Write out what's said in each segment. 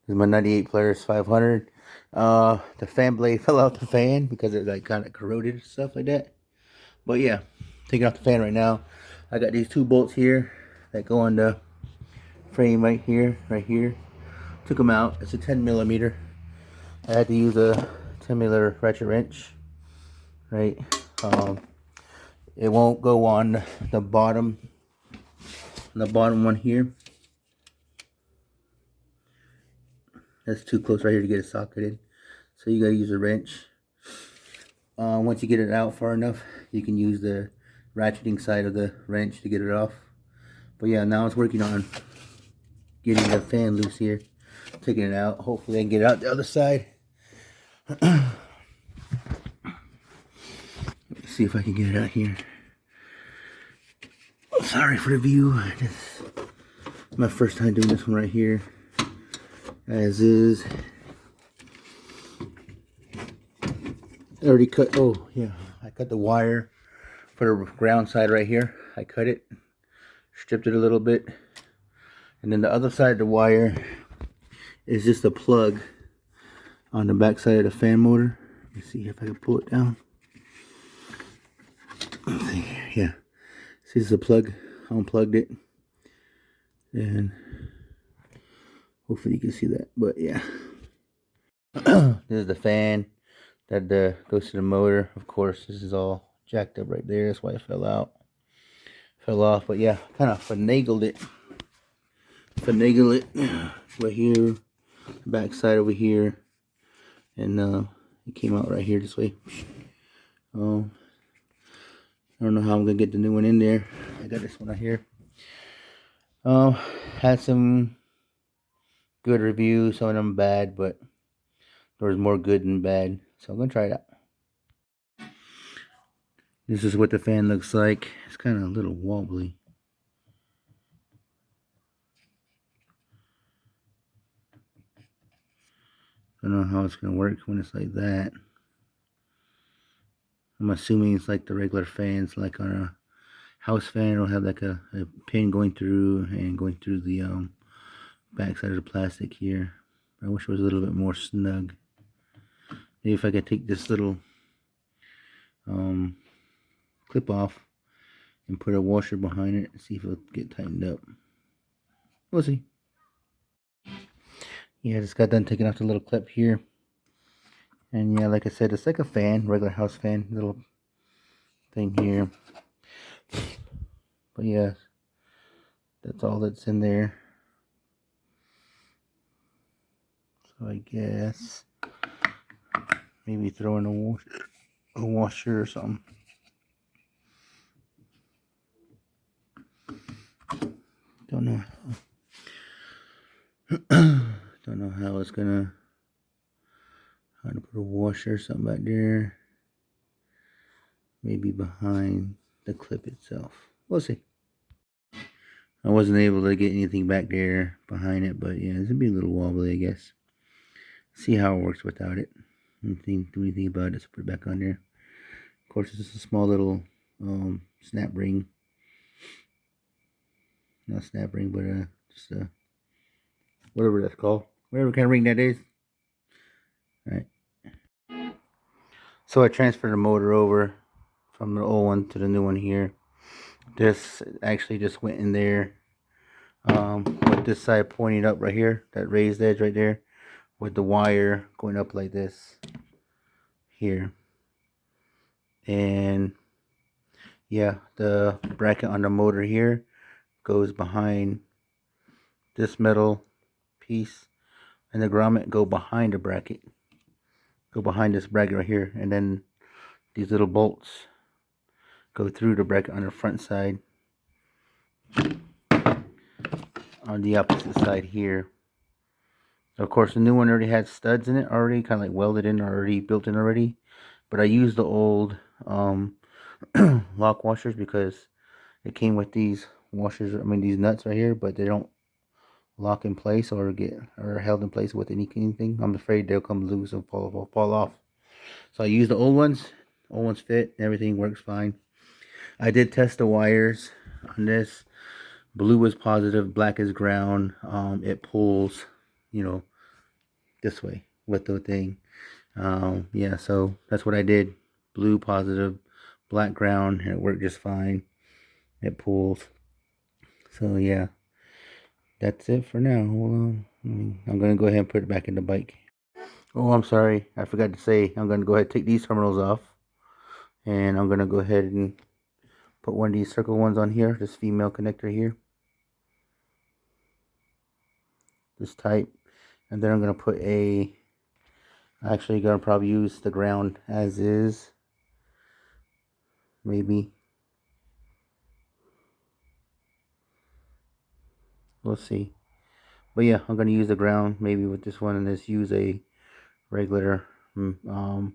This is my 98 Polaris 500. The fan blade fell out the fan because it like kind of corroded and stuff like that. But yeah, taking off the fan right now. I got these two bolts here that go on the frame right here, Took them out. It's a 10 millimeter. I had to use a 10 millimeter ratchet wrench, right? It won't go on the bottom one here. That's too close right here to get it socketed. So you gotta use a wrench. Once you get it out far enough, you can use the ratcheting side of the wrench to get it off. But yeah, now it's working on getting the fan loose here. Taking it out. Hopefully I can get it out the other side. Let's see if I can get it out here. Sorry for the view. This is my first time doing this one right here. As is. I already cut, oh yeah, I cut the wire for the ground side right here. I cut it, stripped it a little bit. And then the other side of the wire is just a plug on the back side of the fan motor. Let me see if I can pull it down. Yeah, see, this is a plug. I unplugged it. And hopefully you can see that, but yeah. This is the fan that goes to the motor. Of course, this is all jacked up right there. That's why it fell off. But yeah, kind of finagled it right here, back side over here, and it came out right here this way. I don't know how I'm gonna get the new one in there. I got this one right here. Had some good reviews, some of them bad, but there was more good than bad, so I'm gonna try it out. This is what the fan looks like. It's kind of a little wobbly. I don't know how it's gonna work when it's like that. I'm assuming it's like the regular fans, like on a house fan. It'll have like a pin going through the back side of the plastic here. I wish it was a little bit more snug. Maybe if I could take this little clip off and put a washer behind it and see if it'll get tightened up. We'll see. Yeah, I just got done taking off the little clip here. And yeah, like I said, it's like a fan, regular house fan, little thing here. But yeah, that's all that's in there. So I guess maybe throw in a washer or something. Don't know. Don't know how it's gonna. How to put a washer or something back there. Maybe behind the clip itself. We'll see. I wasn't able to get anything back there behind it, but yeah, it's gonna be a little wobbly, I guess. See how it works without it. Do anything about it, so put it back on there. Of course, it's just a small little snap ring. Not snap ring, but just whatever that's called. Whatever kind of ring that is. Alright. So I transferred the motor over from the old one to the new one here. This actually just went in there with this side pointing up right here, that raised edge right there, with the wire going up like this here. And yeah, the bracket on the motor here goes behind this metal piece, and the grommet go behind the bracket, go behind this bracket right here, and then these little bolts go through the bracket on the front side on the opposite side here. Of course, the new one already had studs in it already, kind of like welded in already, built in already. But I used the old lock washers because it came with these washers, I mean these nuts right here, but they don't lock in place or held in place with anything. I'm afraid they'll come loose and fall off. So I used the old ones. Old ones fit, everything works fine. I did test the wires on this. Blue is positive, black is ground. It pulls, you know, this way with the thing. Yeah, so that's what I did. Blue positive, black ground, and it worked just fine. It pulls. So yeah, that's it for now. Hold on. I'm gonna go ahead and put it back in the bike. Oh, I'm sorry, I forgot to say, I'm gonna go ahead and take these terminals off, and I'm gonna go ahead and put one of these circle ones on here, this female connector here, this type, and then I'm gonna put actually gonna probably use the ground as is, maybe. We'll see. But yeah, I'm gonna use the ground maybe with this one, and just use a regular female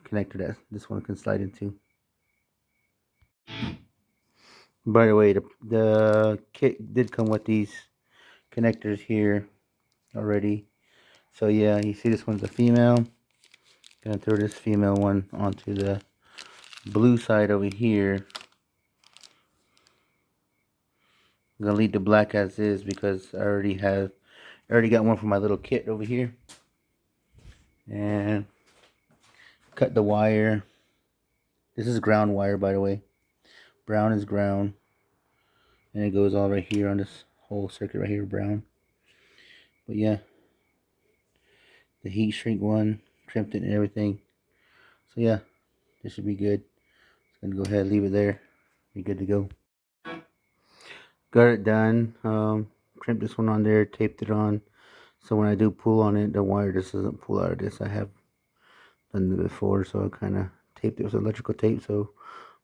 connector that this one can slide into. By the way, the kit did come with these connectors here already. So yeah, you see this one's a female. Gonna throw this female one onto the blue side over here. I'm gonna leave the black as is because I already got one for my little kit over here. And cut the wire. This is ground wire, by the way. Brown is ground, and it goes all right here on this whole circuit right here, brown. But yeah, the heat shrink one, crimped it and everything. So yeah, this should be good. Just gonna go ahead and leave it there. Be good to go. Got it done. Crimped this one on there, taped it on. So when I do pull on it, the wire just doesn't pull out of this. I have done it before, so I kind of taped it with electrical tape. So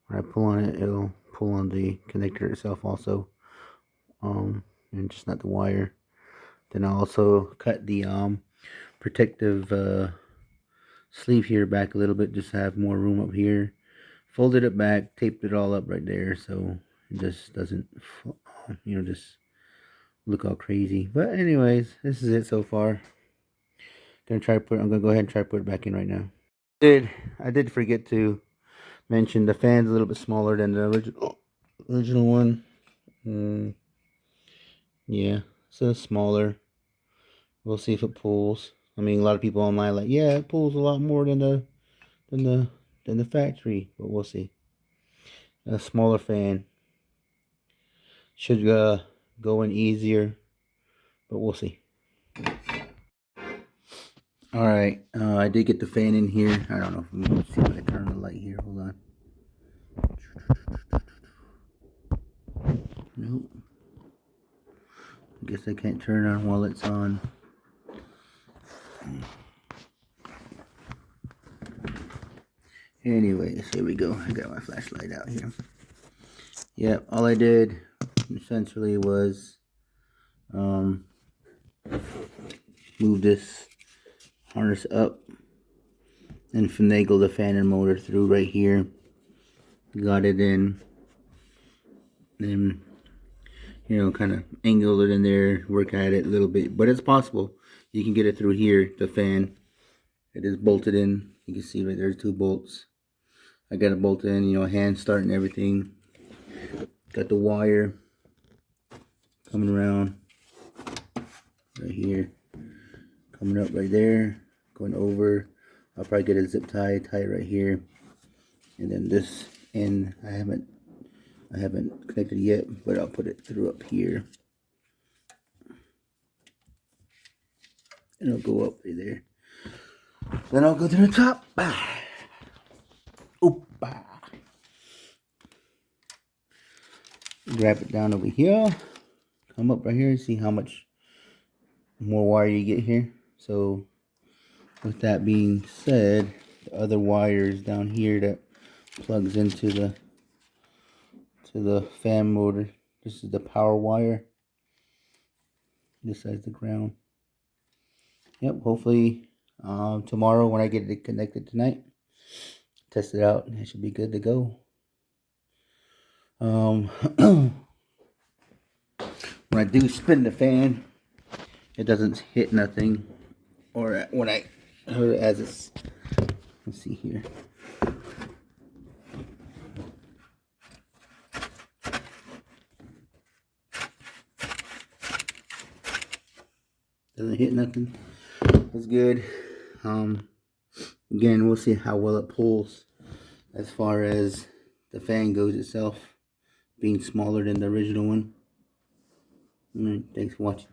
when I pull on it, it'll pull on the connector itself also. And just not the wire. Then I also cut the protective sleeve here back a little bit, just to have more room up here. Folded it back, taped it all up right there, so it just doesn't, just look all crazy. But anyways, this is it so far. I'm gonna go ahead and try to put it back in right now. I did forget to mention the fan's a little bit smaller than the original one. Yeah, so smaller. We'll see if it pulls. I mean, a lot of people online like, yeah, it pulls a lot more than the factory, but we'll see. A smaller fan should go in easier, but we'll see. All right, I did get the fan in here. I don't know if we can see if I turn the light here. Hold on. Nope. I guess I can't turn it on while it's on. Anyways, here we go. I got my flashlight out here. Yep, all I did essentially was move this harness up and finagle the fan and motor through right here. Got it in, then kind of angle it in there, work at it a little bit, but it's possible you can get it through here. The fan, it is bolted in. You can see right there's 2 bolts. I got it bolted in, hand start and everything. Got the wire coming around right here, coming up right there, going over. I'll probably get a zip tie right here, and then this end I haven't connected yet, but I'll put it through up here, and it'll go up right there. Then I'll go to the top. Oopa. Grab it down over here. Come up right here and see how much more wire you get here. So with that being said, the other wire is down here that plugs into the fan motor. This is the power wire. This side's the ground. Yep, hopefully tomorrow when I get it connected tonight, test it out, and it should be good to go. When I do spin the fan, it doesn't hit nothing, or when I heard it as it's, let's see here. Doesn't hit nothing. It's good. Again, we'll see how well it pulls as far as the fan goes itself, being smaller than the original one. Alright, thanks for watching.